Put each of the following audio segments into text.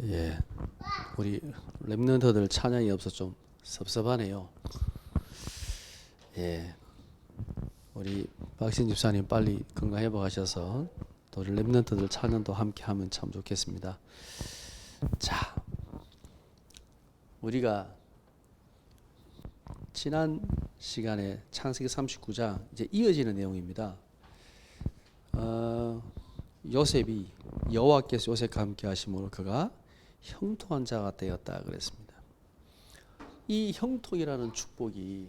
예, 우리 랩런터들 찬양이 없어 좀 섭섭하네요. 예, 우리 박신 집사님 빨리 건강 회복하셔서 또 우리 랩런터들 찬양도 함께 하면 참 좋겠습니다. 자, 우리가 지난 시간에 창세기 39장 이제 이어지는 내용입니다. 요셉이 여호와께서 요셉과 함께 하심으로 그가 형통한 자가 되었다 그랬습니다. 이 형통이라는 축복이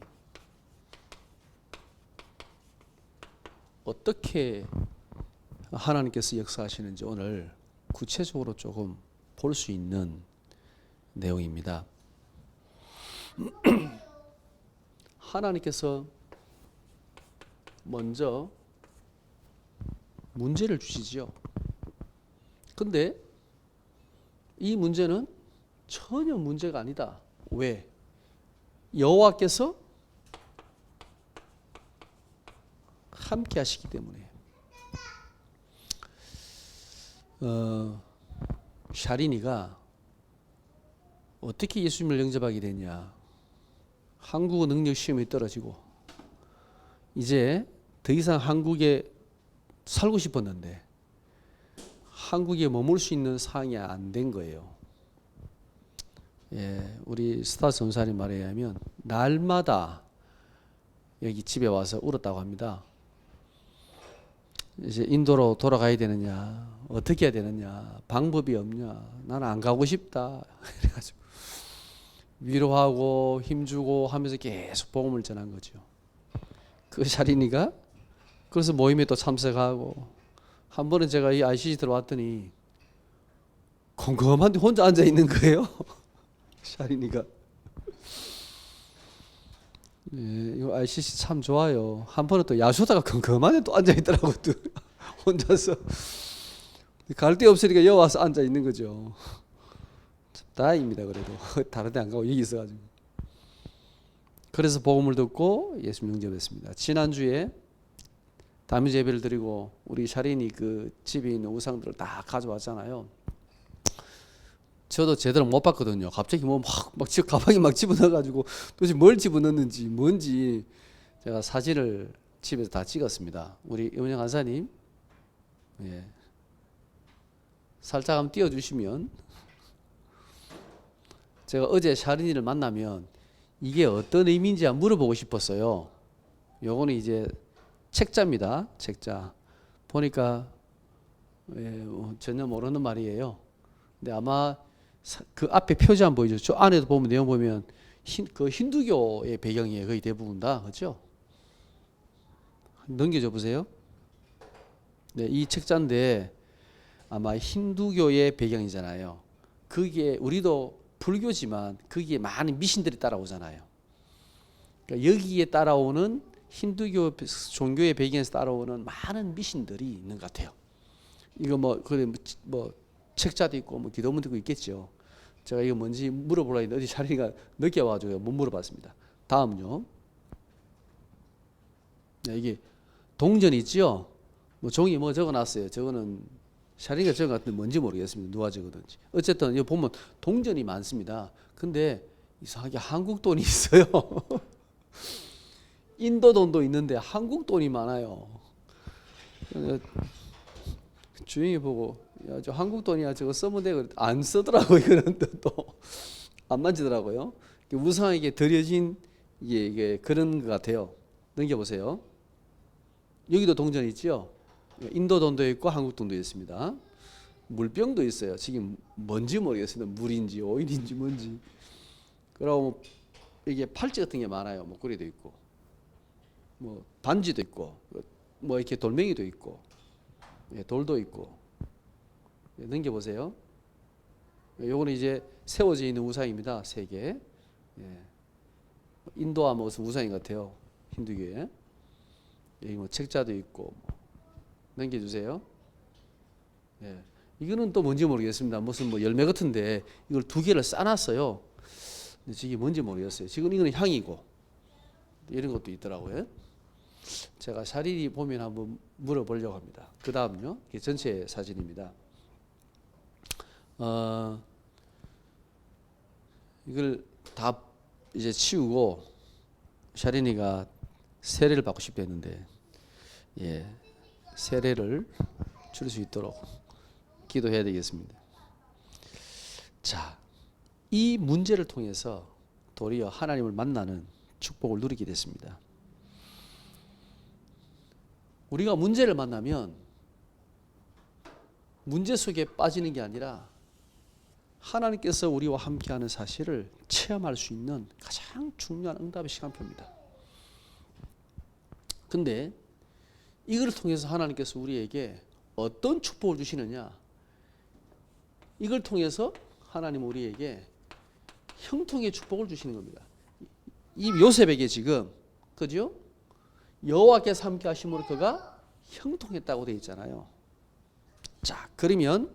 어떻게 하나님께서 역사하시는지 오늘 구체적으로 조금 볼 수 있는 내용입니다. 하나님께서 먼저 문제를 주시지요. 근데 이 문제는 전혀 문제가 아니다. 왜? 여호와께서 함께 하시기 때문에. 샤린이가 어떻게 예수님을 영접하게 됐냐? 한국어 능력 시험이 떨어지고 이제 더 이상 한국에 살고 싶었는데 한국에 머물 수 있는 상황이 안 된 거예요. 예, 우리 스타스 전사님 말에 의하면 날마다 여기 집에 와서 울었다고 합니다. 이제 인도로 돌아가야 되느냐, 어떻게 해야 되느냐, 방법이 없냐, 나는 안 가고 싶다. 그래가지고 위로하고 힘주고 하면서 계속 복음을 전한 거죠. 그 샤린이가 그래서 모임에 또 참석하고 한 번은 제가 이 ICC 들어왔더니 컴컴한데 혼자 앉아 있는 거예요. 샤린이가. 예, 이거 ICC 참 좋아요. 한 번은 또 야수다가 컴컴한데 또 앉아 있더라고. 또 혼자서 갈 데 없으니까 여기 와서 앉아 있는 거죠. 다행입니다. 그래도 다른 데 안 가고 여기 있어가지고. 그래서 복음을 듣고 예수님 영접했습니다. 지난주에 담임 예배를 드리고 우리 샤린이 그 집에 있는 우상들을 다 가져왔잖아요. 저도 제대로 못 봤거든요. 갑자기 뭐 막 가방에 막 집어넣어가지고 도대체 뭘 집어넣는지 뭔지 제가 사진을 집에서 다 찍었습니다. 우리 임은영 간사님, 예, 살짝 한번 띄워주시면. 제가 어제 샤린이를 만나면 이게 어떤 의미인지 물어보고 싶었어요. 요거는 이제 책자입니다. 책자. 보니까 예, 전혀 모르는 말이에요. 근데 아마 그 앞에 표지 안 보이죠? 저 안에도 보면 내용 보면 그 힌두교의 배경이에요. 거의 대부분 다. 그렇죠? 넘겨줘 보세요. 네, 이 책자인데 아마 힌두교의 배경이잖아요. 그게 우리도 불교지만 거기에 많은 미신들이 따라오잖아요. 그러니까 여기에 따라오는 힌두교 종교의 배경에서 따라오는 많은 미신들이 있는 것 같아요. 이거 뭐 책자도 있고 뭐 기도문도 있고 있겠죠. 제가 이거 뭔지 물어보려 했는데 어디 샤린이가 늦게 와가지고 못 물어봤습니다. 다음요. 네, 이게 동전 있죠. 뭐 종이 뭐 적어놨어요. 저거는 샤린이가 적어놨는데 뭔지 모르겠습니다. 누가 적어든지. 어쨌든 여기 보면 동전이 많습니다. 근데 이상하게 한국 돈이 있어요. 인도 돈도 있는데 한국 돈이 많아요. 주인이 보고 야, 저 한국 돈이야 저거 쓰면 돼. 안 쓰더라고요. 이거는 또 안 만지더라고요. 우상에게 들여진 이게 그런 것 같아요. 넘겨보세요. 여기도 동전 있죠. 인도 돈도 있고 한국 돈도 있습니다. 물병도 있어요. 지금 뭔지 모르겠습니다. 물인지 오일인지 뭔지. 그리고 이게 팔찌 같은 게 많아요. 목걸이도 있고, 뭐 반지도 있고, 뭐 이렇게 돌멩이도 있고, 예, 돌도 있고. 예, 넘겨보세요. 요거는 이제 세워져 있는 우상입니다. 3개. 예. 인도와 무슨 우상인 것 같아요. 힌두교에. 여기 뭐 책자도 있고. 넘겨주세요. 예. 이거는 또 뭔지 모르겠습니다. 무슨 뭐 열매 같은데 이걸 2개를 싸놨어요. 근데 이게 뭔지 모르겠어요. 지금 이거는 향이고 이런 것도 있더라고요. 제가 샤린이 보면 한번 물어보려고 합니다. 그 다음요. 이게 전체 사진입니다. 이걸 다 이제 치우고 샤린이가 세례를 받고 싶다 했는데 세례를 줄 수 있도록 기도해야 되겠습니다. 자, 이 문제를 통해서 도리어 하나님을 만나는 축복을 누리게 됐습니다. 우리가 문제를 만나면 문제 속에 빠지는 게 아니라 하나님께서 우리와 함께하는 사실을 체험할 수 있는 가장 중요한 응답의 시간표입니다. 근데 이걸 통해서 하나님께서 우리에게 어떤 축복을 주시느냐? 이걸 통해서 하나님 우리에게 형통의 축복을 주시는 겁니다. 이 요셉에게 지금 그죠? 여호와께서 함께 하심으로 그가 형통했다고 되어 있잖아요. 자, 그러면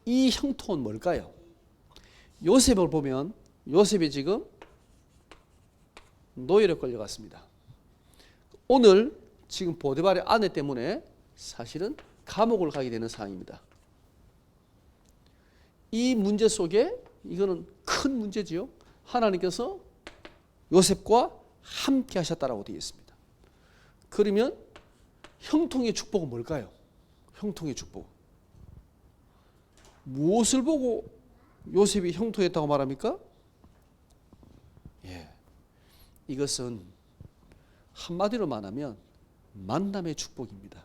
이 형통은 뭘까요? 요셉을 보면 요셉이 지금 노예로 끌려갔습니다. 오늘 지금 보디발의 아내 때문에 사실은 감옥을 가게 되는 상황입니다. 이 문제 속에 이거는 큰 문제지요. 하나님께서 요셉과 함께 하셨다라고 되어 있습니다. 그러면 형통의 축복은 뭘까요? 형통의 축복. 무엇을 보고 요셉이 형통했다고 말합니까? 이것은 한마디로 말하면 만남의 축복입니다.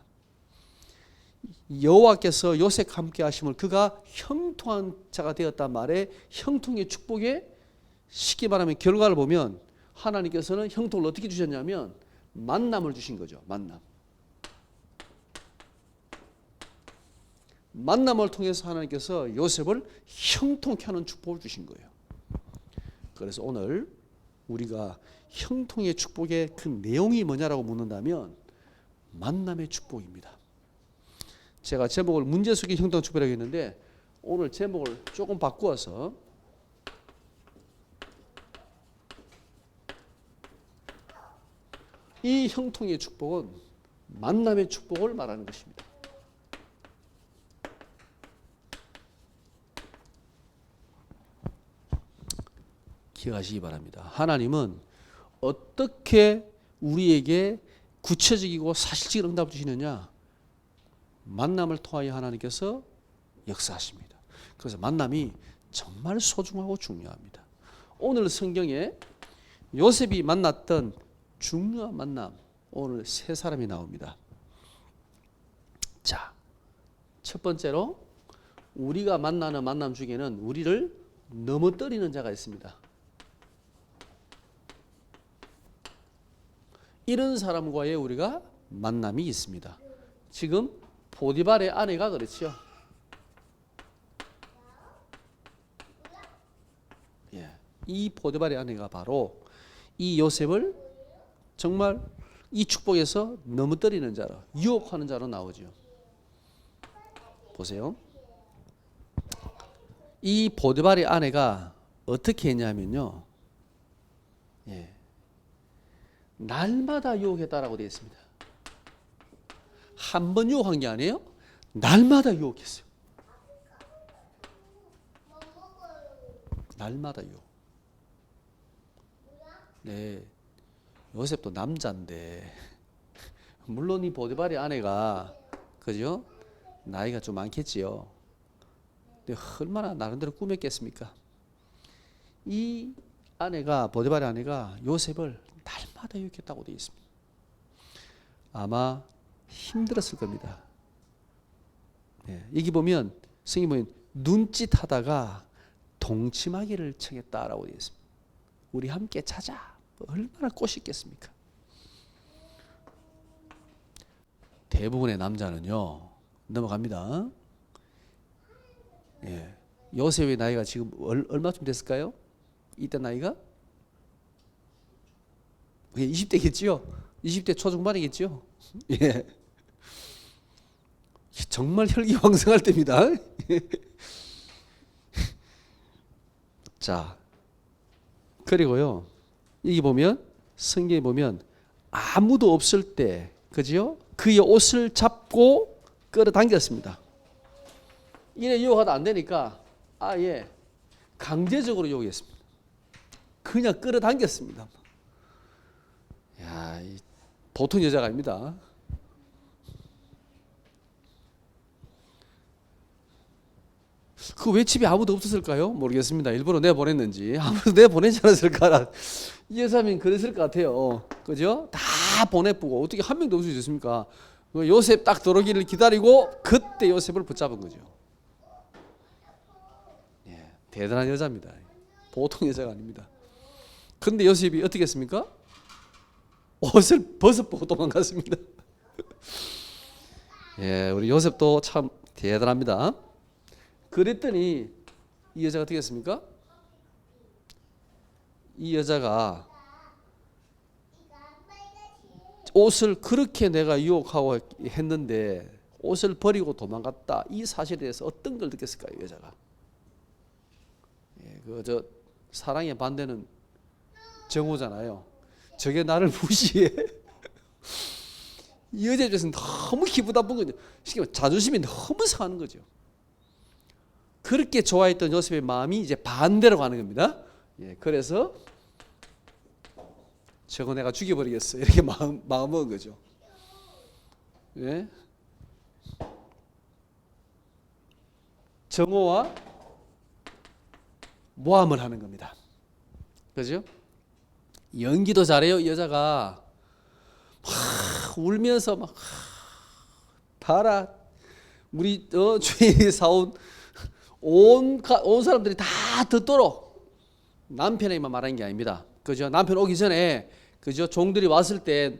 여호와께서 요셉과 함께 하심을 그가 형통한 자가 되었단 말에 형통의 축복의 쉽게 말하면 결과를 보면 하나님께서는 형통을 어떻게 주셨냐면 만남을 주신 거죠. 만남을 통해서 하나님께서 요셉을 형통케 하는 축복을 주신 거예요. 그래서 오늘 우리가 형통의 축복의 그 내용이 뭐냐라고 묻는다면 만남의 축복입니다. 제가 제목을 문제 속의 형통 축복이라고 했는데 오늘 제목을 조금 바꾸어서 이 형통의 축복은 만남의 축복을 말하는 것입니다. 기억하시기 바랍니다. 하나님은 어떻게 우리에게 구체적이고 사실적인 응답을 주시느냐? 만남을 통하여 하나님께서 역사하십니다. 그래서 만남이 정말 소중하고 중요합니다. 오늘 성경에 요셉이 만났던 중요한 만남, 오늘 세 사람이 나옵니다. 자, 첫 번째로 우리가 만나는 만남 중에는 우리를 넘어뜨리는 자가 있습니다. 이런 사람과의 우리가 만남이 있습니다. 지금 보디발의 아내가 그렇지요. 이 보디발의 아내가 바로 이 요셉을 정말 이 축복에서 넘어뜨리는 자로, 유혹하는 자로 나오죠. 보세요. 이 보디발의 아내가 어떻게 했냐면요. 날마다 유혹했다라고 되어 있습니다. 한 번 유혹한 게 아니에요. 날마다 유혹했어요. 날마다 유혹. 네, 요셉도 남자인데 물론 이 보디발의 아내가 그죠? 나이가 좀 많겠지요. 근데 얼마나 나름대로 꾸몄겠습니까? 이 아내가 보디발의 아내가 요셉을 날마다 유혹했다고 되어 있습니다. 아마 힘들었을 겁니다. 여기 보면 성경 보면 눈짓하다가 동침하기를 청했다라고 되어 있습니다. 우리 함께 자자. 얼마나 꼬시겠습니까? 대부분의 남자는요 넘어갑니다. 요셉의 나이가 지금 얼마쯤 됐을까요? 이때 나이가 20대겠지요. 20대 초중반이겠지요. 정말 혈기왕성할 때입니다. 자, 그리고요 여기 보면 성경에 보면 아무도 없을 때 그죠? 그의 옷을 잡고 끌어당겼습니다. 이래 유혹하다 안 되니까 아예 강제적으로 유혹했습니다. 그냥 끌어당겼습니다. 야, 보통 여자가 아닙니다. 그 왜 집에 아무도 없었을까요? 모르겠습니다. 일부러 내보냈는지 아무도 내보내지 않았을까. 이 여사님 그랬을 것 같아요. 그죠? 다 보내보고 어떻게 한 명도 없을 수 있습니까? 요셉 딱 들어오기를 기다리고 그때 요셉을 붙잡은 거죠. 예, 대단한 여자입니다. 보통 여자가 아닙니다. 근데 요셉이 어떻게 했습니까? 옷을 벗어보고 도망갔습니다. 예, 우리 요셉도 참 대단합니다. 그랬더니 이 여자가 어떻게 했습니까? 이 여자가 옷을 그렇게 내가 유혹하고 했는데 옷을 버리고 도망갔다. 이 사실에 대해서 어떤 걸 느꼈을까요, 이 여자가? 예, 저 사랑의 반대는 정오잖아요. 저게 나를 무시해. 이 여자에 대해서는 너무 기분 나쁜 거죠. 쉽게 말해 자존심이 너무 상하는 거죠. 그렇게 좋아했던 요셉의 마음이 이제 반대로 가는 겁니다. 예, 그래서 저거 내가 죽여버리겠어 이렇게 마음 먹은 거죠. 예? 정오와 모함을 하는 겁니다. 그죠? 연기도 잘해요. 이 여자가 막 울면서 막 봐라 우리 주인이 사온 온 사람들이 다 듣도록 남편에게만 말하는 게 아닙니다. 그죠? 남편 오기 전에 그죠? 종들이 왔을 때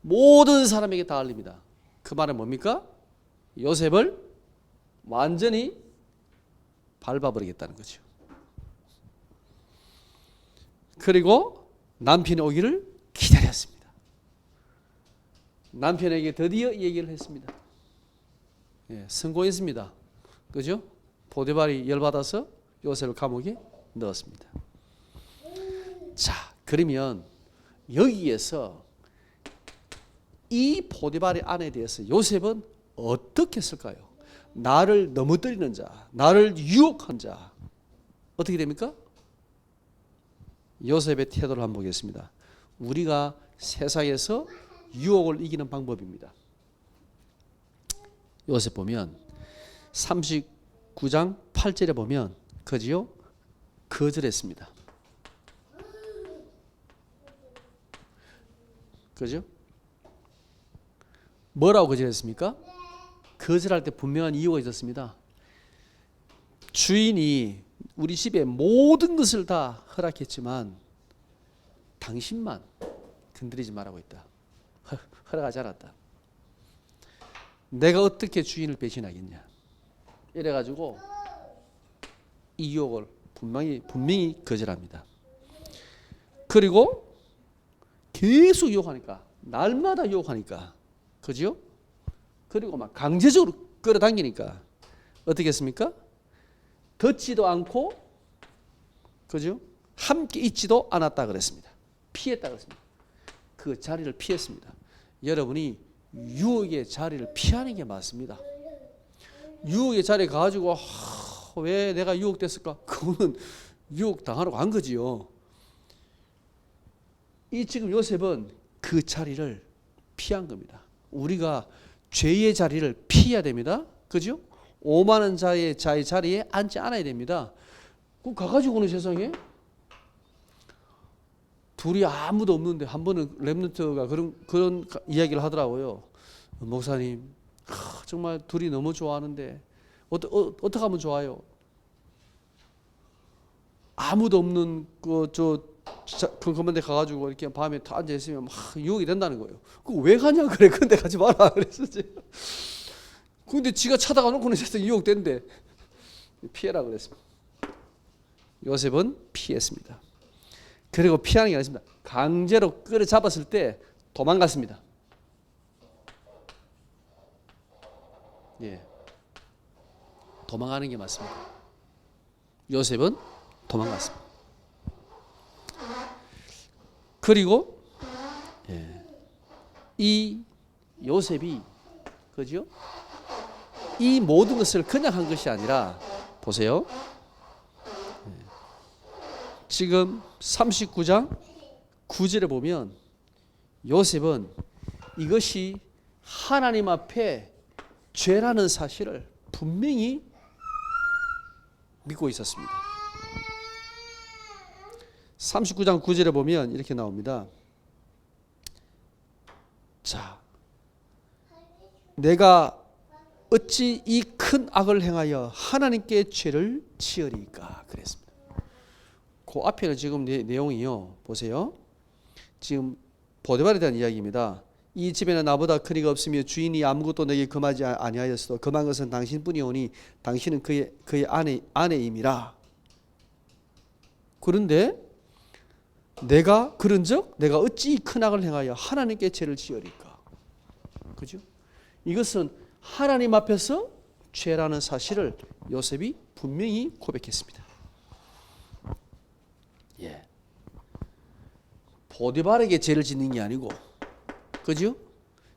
모든 사람에게 다 알립니다. 그 말은 뭡니까? 요셉을 완전히 밟아버리겠다는 거죠. 그리고 남편이 오기를 기다렸습니다. 남편에게 드디어 얘기를 했습니다. 예, 성공했습니다. 그죠? 보디발이 열받아서 요셉을 감옥에 넣었습니다. 자, 그러면 여기에서 이 보디발의 아내에 대해서 요셉은 어떻게 했을까요? 나를 넘어뜨리는 자, 나를 유혹한 자, 어떻게 됩니까? 요셉의 태도를 한번 보겠습니다. 우리가 세상에서 유혹을 이기는 방법입니다. 요셉 보면 39장 8절에 보면 그지요? 거절했습니다. 그죠? 뭐라고 거절했습니까? 거절할 때 분명한 이유가 있었습니다. 주인이 우리 집에 모든 것을 다 허락했지만 당신만 건드리지 말라고 했다. 허락하지 않았다. 내가 어떻게 주인을 배신하겠냐. 이래가지고 이 유혹을 분명히 거절합니다. 그리고 계속 유혹하니까 날마다 유혹하니까 그죠? 그리고 막 강제적으로 끌어당기니까 어떻게 했습니까? 듣지도 않고 그죠? 함께 있지도 않았다 그랬습니다. 피했다 그랬습니다. 그 자리를 피했습니다. 여러분이 유혹의 자리를 피하는 게 맞습니다. 유혹의 자리에 가가지고 왜 내가 유혹됐을까? 그거는 유혹 당하러 간 거지요. 이 지금 요셉은 그 자리를 피한 겁니다. 우리가 죄의 자리를 피해야 됩니다. 그죠? 오만한 자의 자리에 앉지 않아야 됩니다. 그 가가지고는 세상에 둘이 아무도 없는데 한 번은 렘넌트가 그런 이야기를 하더라고요. 목사님, 정말 둘이 너무 좋아하는데 어떻게 하면 좋아요? 아무도 없는 그런 데 가가지고 이렇게 밤에 다 앉아 있으면 막 유혹이 된다는 거예요. 그거 왜 가냐 그래? 근데 가지 마라 그랬었지. 근데 지가 차다가 놓고는 세상 유혹된대. 피해라 그랬습니다. 요셉은 피했습니다. 그리고 피하는 게 아니습니다. 강제로 끌어잡았을 때 도망갔습니다. 예, 도망가는 게 맞습니다. 요셉은 도망갔습니다. 그리고 이 요셉이 그죠? 이 모든 것을 그냥 한 것이 아니라 보세요. 지금 39장 9절에 보면 요셉은 이것이 하나님 앞에 죄라는 사실을 분명히 믿고 있었습니다. 39장 9절에 보면 이렇게 나옵니다. 자, 내가 어찌 이 큰 악을 행하여 하나님께 죄를 지으리까 그랬습니다. 그 앞에는 지금 내용이요. 보세요. 지금 보디발에 대한 이야기입니다. 이 집에는 나보다 큰 이가 없으며 주인이 아무것도 내게 금하지 아니하였어도 금한 것은 당신뿐이오니 당신은 그의 아내임이라. 그런데 내가 그런즉 내가 어찌 큰 악을 행하여 하나님께 죄를 지으리까. 그죠? 이것은 하나님 앞에서 죄라는 사실을 요셉이 분명히 고백했습니다. 예. 보디발에게 죄를 짓는 게 아니고, 그죠?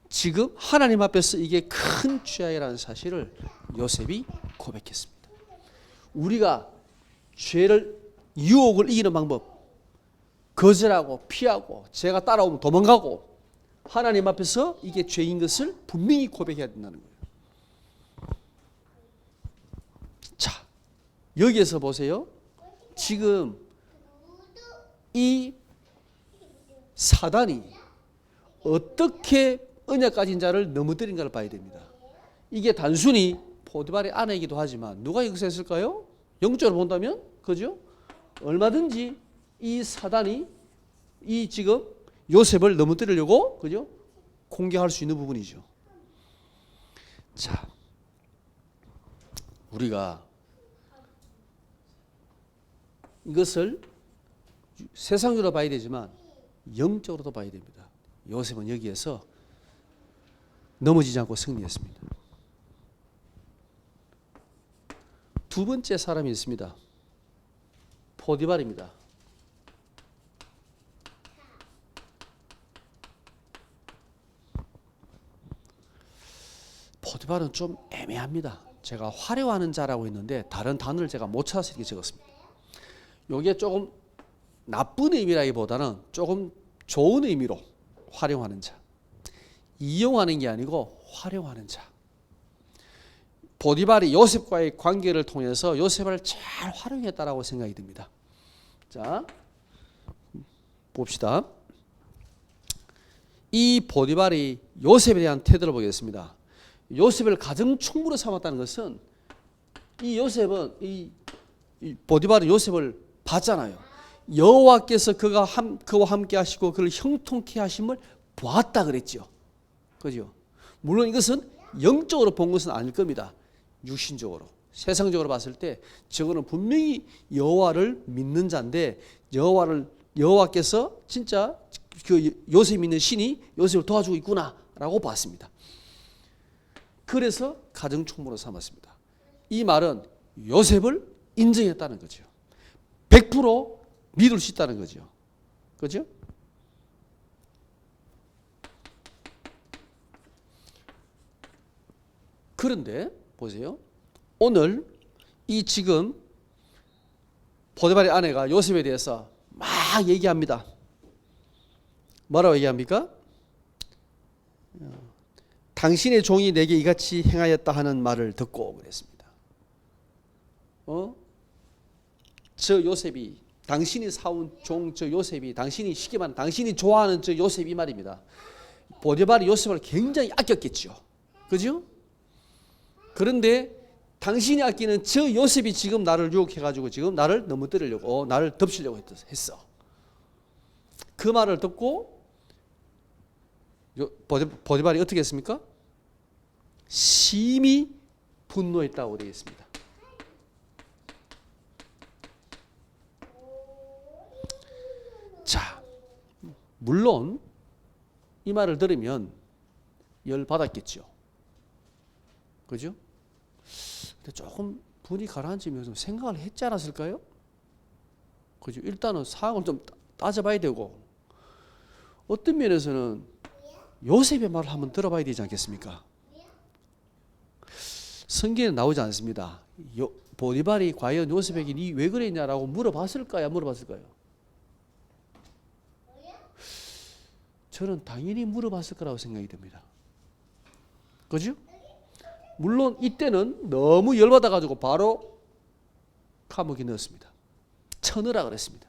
지금 하나님 앞에서 이게 큰 죄라는 사실을 요셉이 고백했습니다. 우리가 죄를 유혹을 이기는 방법, 거절하고 피하고 죄가 따라오면 도망가고 하나님 앞에서 이게 죄인 것을 분명히 고백해야 된다는 거예요. 자, 여기에서 보세요. 지금 이 사단이 어떻게 언약 가진 자를 넘어뜨린가를 봐야 됩니다. 이게 단순히 보디발의 아내이기도 하지만 누가 이것을 했을까요? 영적으로 본다면, 그죠? 얼마든지 이 사단이 이 지금 요셉을 넘어뜨리려고, 그죠? 공격할 수 있는 부분이죠. 자, 우리가 이것을 세상적으로 봐야 되지만 영적으로도 봐야 됩니다. 요셉은 여기에서 넘어지지 않고 승리했습니다. 두 번째 사람이 있습니다. 보디발입니다. 보디발은 좀 애매합니다. 제가 화려하는 자라고 했는데 다른 단어를 제가 못 찾아서 이렇게 적었습니다. 이게 조금 나쁜 의미라기보다는 조금 좋은 의미로 활용하는 자, 이용하는 게 아니고 활용하는 자. 보디발이 요셉과의 관계를 통해서 요셉을 잘 활용했다라고 생각이 듭니다. 자, 봅시다. 이 보디발이 요셉에 대한 태도를 보겠습니다. 요셉을 가정 충무로 삼았다는 것은 이 요셉은 이 보디발은 요셉을 봤잖아요. 여호와께서 그와 함께 하시고 그를 형통케 하심을 보았다 그랬죠. 그죠? 물론 이것은 영적으로 본 것은 아닐 겁니다. 육신적으로, 세상적으로 봤을 때 저거는 분명히 여호와를 믿는 자인데 여호와께서 진짜 그 요셉 믿는 신이 요셉을 도와주고 있구나라고 봤습니다. 그래서 가정 총무로 삼았습니다. 이 말은 요셉을 인정했다는 거죠. 100% 믿을 수 있다는 거죠. 그죠? 그런데 보세요. 오늘 이 지금 보디발의 아내가 요셉에 대해서 막 얘기합니다. 뭐라고 얘기합니까? 당신의 종이 내게 이같이 행하였다 하는 말을 듣고 그랬습니다. 저 요셉이, 당신이 사온 종 저 요셉이, 당신이 쉽게 말하면 당신이 좋아하는 저 요셉이 말입니다. 보디발이 요셉을 굉장히 아꼈겠죠. 그죠? 그런데 당신이 아끼는 저 요셉이 지금 나를 유혹해가지고 지금 나를 넘어뜨리려고, 나를 덮치려고 했어. 그 말을 듣고 보디발이 어떻게 했습니까? 심히 분노했다고 되어 있습니다. 자, 물론 이 말을 들으면 열 받았겠죠. 그죠? 근데 조금 분이 가라앉으면서 생각을 했지 않았을까요? 그죠? 일단은 상황을 좀 따져봐야 되고, 어떤 면에서는 요셉의 말을 한번 들어봐야 되지 않겠습니까? 성경에 나오지 않습니다. 보디발이 과연 요셉에게 니 왜 그랬냐라고 물어봤을까요? 안 물어봤을까요? 저는 당연히 물어봤을 거라고 생각이 듭니다. 그죠? 물론 이때는 너무 열받아가지고 바로 감옥에 넣었습니다. 쳐넣으라 그랬습니다.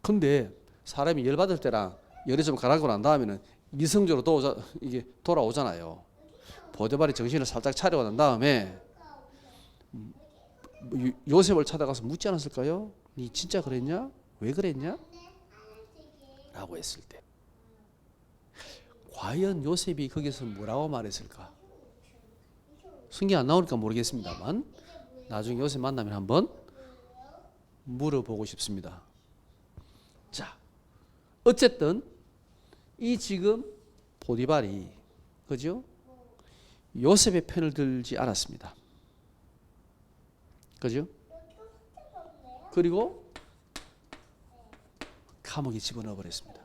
근데 사람이 열받을 때랑 열이 좀 가라앉고 난 다음에는 이성적으로 이게 돌아오잖아요. 보디발이 정신을 살짝 차리고 난 다음에 요셉을 찾아가서 묻지 않았을까요? 니 진짜 그랬냐? 왜 그랬냐? 라고 했을 때 과연 요셉이 거기서 뭐라고 말했을까? 성경 안 나오니까 모르겠습니다만 나중에 요셉 만나면 한번 물어보고 싶습니다. 자, 어쨌든 이 지금 보디발이 그죠? 요셉의 편을 들지 않았습니다. 그죠? 그리고 감옥에 집어넣어 버렸습니다.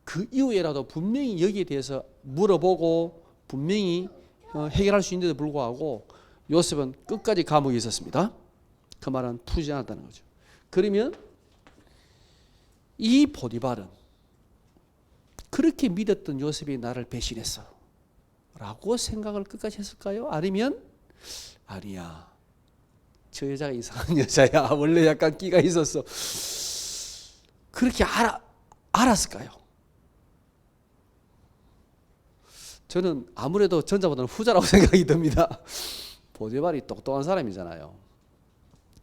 그 이후에라도 분명히 여기에 대해서 물어보고 분명히 해결할 수 있는데도 불구하고 요셉은 끝까지 감옥에 있었습니다. 그 말은 풀지 않았다는 거죠. 그러면 이 보디발은 그렇게 믿었던 요셉이 나를 배신했어 라고 생각을 끝까지 했을까요? 아니면 아니야, 저 여자가 이상한 여자야, 원래 약간 끼가 있었어, 그렇게 알았을까요? 저는 아무래도 전자보다는 후자라고 생각이 듭니다. 보디발이 똑똑한 사람이잖아요.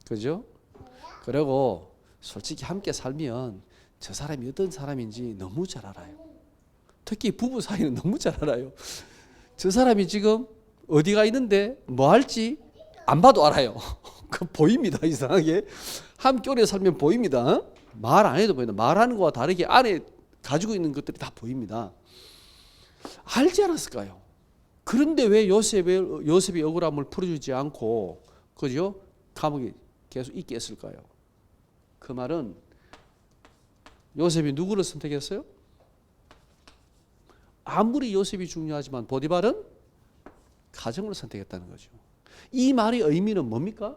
그죠? 그리고 솔직히 함께 살면 저 사람이 어떤 사람인지 너무 잘 알아요. 특히 부부 사이는 너무 잘 알아요. 저 사람이 지금 어디가 있는데 뭐 할지 안 봐도 알아요. 그 보입니다. 이상하게 함께 오래 살면 보입니다. 말 안 해도 보인다. 말하는 거와 다르게 안에 가지고 있는 것들이 다 보입니다. 알지 않았을까요? 그런데 왜 요셉이 억울함을 풀어주지 않고 그죠? 감옥에 계속 있게 했을까요? 그 말은 요셉이 누구를 선택했어요? 아무리 요셉이 중요하지만 보디발은 가정을 선택했다는 거죠. 이 말의 의미는 뭡니까?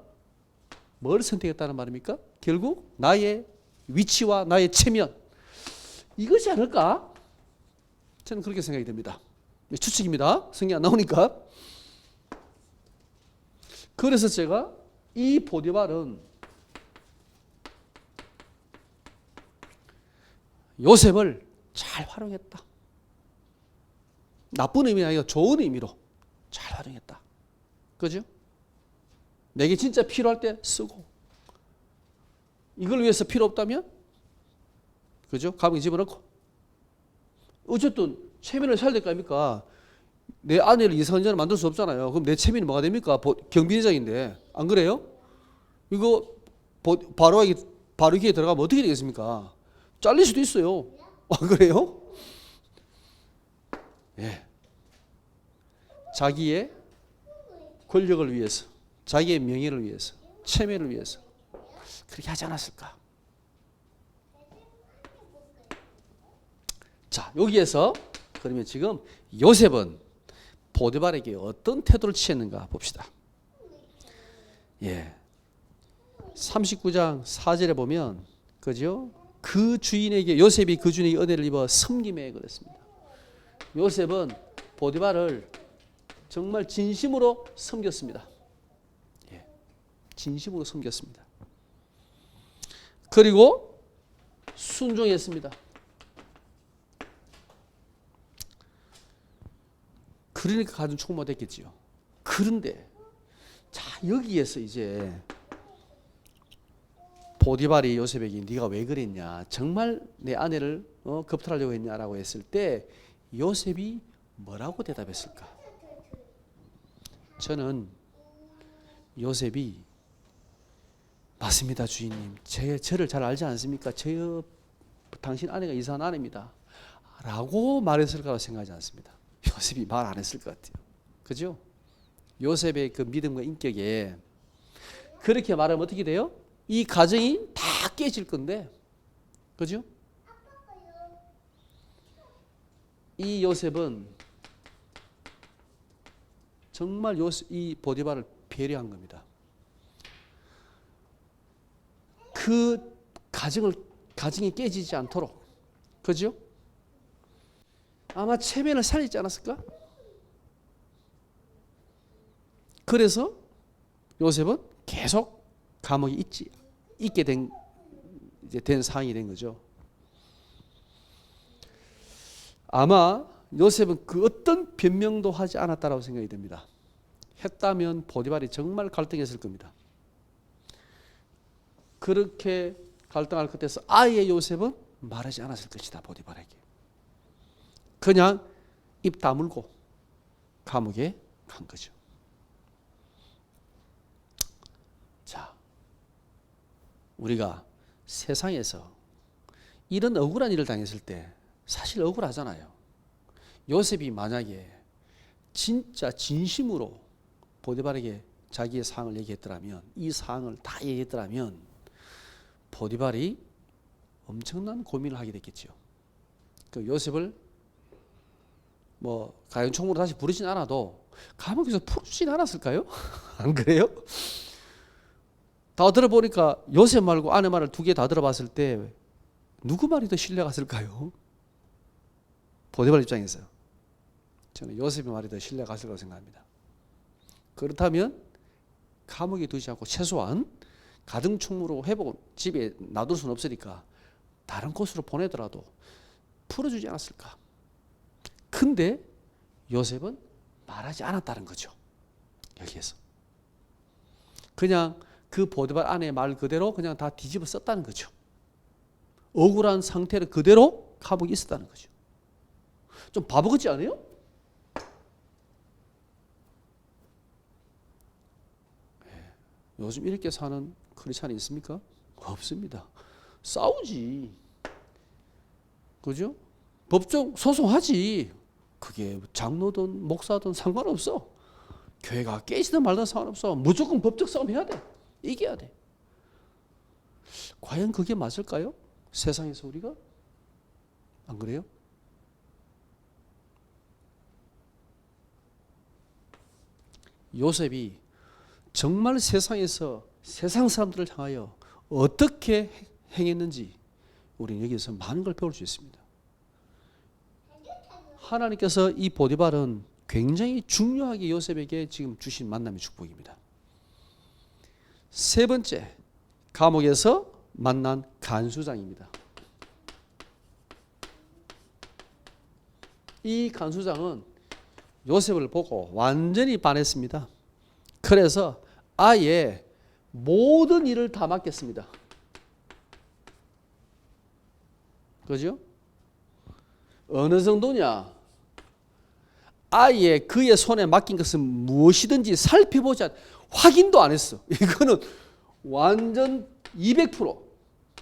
뭘 선택했다는 말입니까? 결국 나의 위치와 나의 체면, 이것이 아닐까? 저는 그렇게 생각이 됩니다. 추측입니다. 성경 안 나오니까. 그래서 제가 이 보디발은 요셉을 잘 활용했다. 나쁜 의미가 아니라 좋은 의미로 잘 활용했다. 그죠? 내게 진짜 필요할 때 쓰고, 이걸 위해서 필요 없다면 그죠? 감옥에 집어넣고. 어쨌든 체면을 살려야 될 거 아닙니까? 내 아내를 이상한 여자를 만들 수 없잖아요. 그럼 내 체면이 뭐가 됩니까? 경비대장인데. 안 그래요? 이거 바로 이렇게 들어가면 어떻게 되겠습니까? 잘릴 수도 있어요. 안 그래요? 예. 자기의 권력을 위해서, 자기의 명예를 위해서, 체면을 위해서 그렇게 하지 않았을까? 자, 여기에서 그러면 지금 요셉은 보디발에게 어떤 태도를 취했는가 봅시다. 예. 39장 4절에 보면 그죠? 그 주인에게, 요셉이 그 주인에게 은혜를 입어 섬김에 그랬습니다. 요셉은 보디발을 정말 진심으로 섬겼습니다. 예. 진심으로 섬겼습니다. 그리고 순종했습니다. 그러니까 가진 충고가 됐겠지요. 그런데 자, 여기에서 이제 보디발이 요셉에게 네가 왜 그랬냐, 정말 내 아내를 겁탈하려고 했냐라고 했을 때 요셉이 뭐라고 대답했을까? 저는 요셉이 맞습니다 주인님, 저를 잘 알지 않습니까? 당신 아내가 이상한 아내입니다 라고 말했을 거라고 생각하지 않습니다. 요셉이 말 안 했을 것 같아요. 그죠? 요셉의 그 믿음과 인격에 그렇게 말하면 어떻게 돼요? 이 가정이 다 깨질 건데, 그죠? 이 요셉은 정말 이 보디발을 배려한 겁니다. 그 가정이 깨지지 않도록. 그죠? 아마 체면을 살리지 않았을까? 그래서 요셉은 계속 감옥에 있게 된 상황이 된 거죠. 아마 요셉은 그 어떤 변명도 하지 않았다라고 생각이 됩니다. 했다면 보디발이 정말 갈등했을 겁니다. 그렇게 갈등할 끝에서 아예 요셉은 말하지 않았을 것이다. 보디발에게. 그냥 입 다물고 감옥에 간 거죠. 자, 우리가 세상에서 이런 억울한 일을 당했을 때 사실 억울하잖아요. 요셉이 만약에 진짜 진심으로 보디발에게 자기의 상황을 얘기했더라면, 이 상황을 다 얘기했더라면 보디발이 엄청난 고민을 하게 됐겠죠. 그 요셉을 가연총무로 다시 부르진 않아도 감옥에서 풀어주진 않았을까요? 안 그래요? 다 들어보니까 요셉 말고 아내 말을 두 개 다 들어봤을 때 누구 말이 더 신뢰가 갔을까요? 보디발 입장에서 저는 요셉의 말이 더 신뢰가 갔을 거라고 생각합니다. 그렇다면 감옥에 두지 않고 최소한 가등총무로 집에 놔둘 수는 없으니까 다른 곳으로 보내더라도 풀어주지 않았을까. 근데 요셉은 말하지 않았다는 거죠. 여기에서 그냥 그 보디발 아내의 말 그대로 그냥 다 뒤집어 썼다는 거죠. 억울한 상태를 그대로 감옥에 있었다는 거죠. 좀 바보 같지 않아요? 요즘 이렇게 사는 크리스찬이 있습니까? 없습니다. 싸우지. 그죠? 법정 소송하지. 그게 장로든 목사든 상관없어. 교회가 깨지든 말든 상관없어. 무조건 법적 싸움 해야 돼. 이겨야 돼. 과연 그게 맞을까요? 세상에서 우리가? 안 그래요? 요셉이 정말 세상에서 세상 사람들을 향하여 어떻게 행했는지 우리는 여기서 많은 걸 배울 수 있습니다. 하나님께서 이 보디발은 굉장히 중요하게 요셉에게 지금 주신 만남의 축복입니다. 세 번째, 감옥에서 만난 간수장입니다. 이 간수장은 요셉을 보고 완전히 반했습니다. 그래서 아예 모든 일을 다 맡겼습니다. 그죠? 어느 정도냐? 아예 그의 손에 맡긴 것은 무엇이든지 살펴보지 확인도 안 했어. 이거는 완전 200%,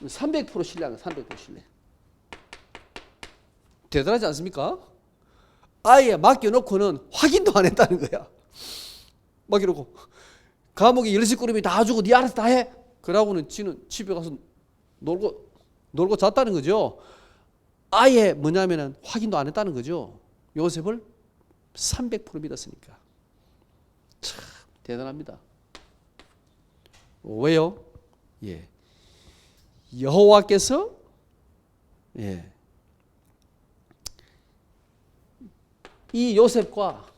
300% 신뢰하는 300% 신뢰. 대단하지 않습니까? 아예 맡겨놓고는 확인도 안 했다는 거야. 맡겨놓고 감옥에 16그룹이 다 주고 네 알아서 다 해. 그러고는 지는 집에 가서 놀고 잤다는 거죠. 아예 뭐냐면은 확인도 안 했다는 거죠. 요셉을 300% 믿었으니까. 참 대단합니다. 왜요? 예. 여호와께서 이 요셉과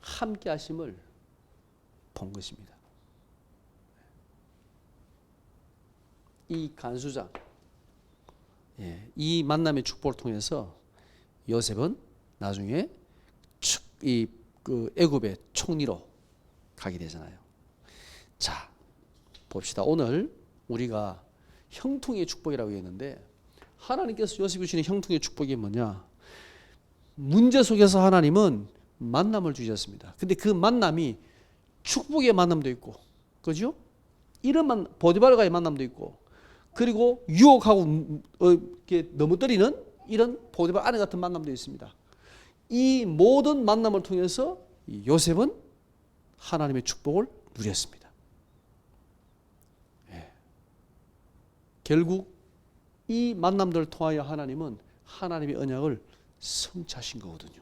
함께 하심을 본 것입니다. 이 간수장, 이 만남의 축복을 통해서 요셉은 나중에 그 애굽의 총리로 가게 되잖아요. 자, 봅시다. 오늘 우리가 형통의 축복이라고 했는데 하나님께서 요셉이 주시는 형통의 축복이 뭐냐? 문제 속에서 하나님은 만남을 주셨습니다. 근데 그 만남이 축복의 만남도 있고, 그죠? 이런 보디발과의 만남도 있고, 그리고 유혹하고 이렇게 넘어뜨리는 이런 보디발 아내 같은 만남도 있습니다. 이 모든 만남을 통해서 요셉은 하나님의 축복을 누렸습니다. 결국 이 만남들을 통하여 하나님은 하나님의 언약을 성취하신 거거든요.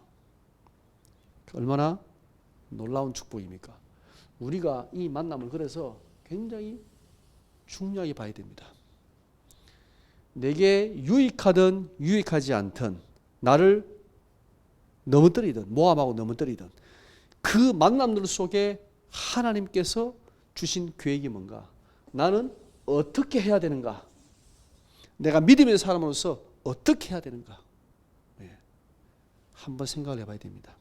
얼마나 놀라운 축복입니까? 우리가 이 만남을 그래서 굉장히 중요하게 봐야 됩니다. 내게 유익하든 유익하지 않든, 나를 넘어뜨리든 모함하고 넘어뜨리든, 그 만남들 속에 하나님께서 주신 계획이 뭔가, 나는 어떻게 해야 되는가, 내가 믿음의 사람으로서 어떻게 해야 되는가, 한번 생각을 해봐야 됩니다.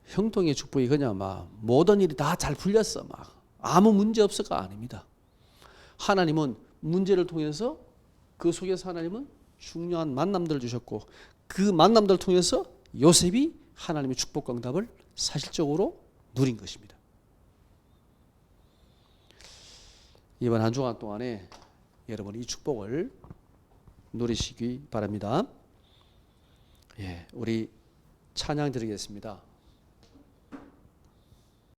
형통의 축복이 그냥 막 모든 일이 다 잘 풀렸어, 막 아무 문제 없어가 아닙니다. 하나님은 문제를 통해서, 그 속에서 하나님은 중요한 만남들을 주셨고, 그 만남들을 통해서 요셉이 하나님의 축복과 응답을 사실적으로 누린 것입니다. 이번 한 주간 동안에 여러분 이 축복을 누리시기 바랍니다. 우리 찬양 드리겠습니다.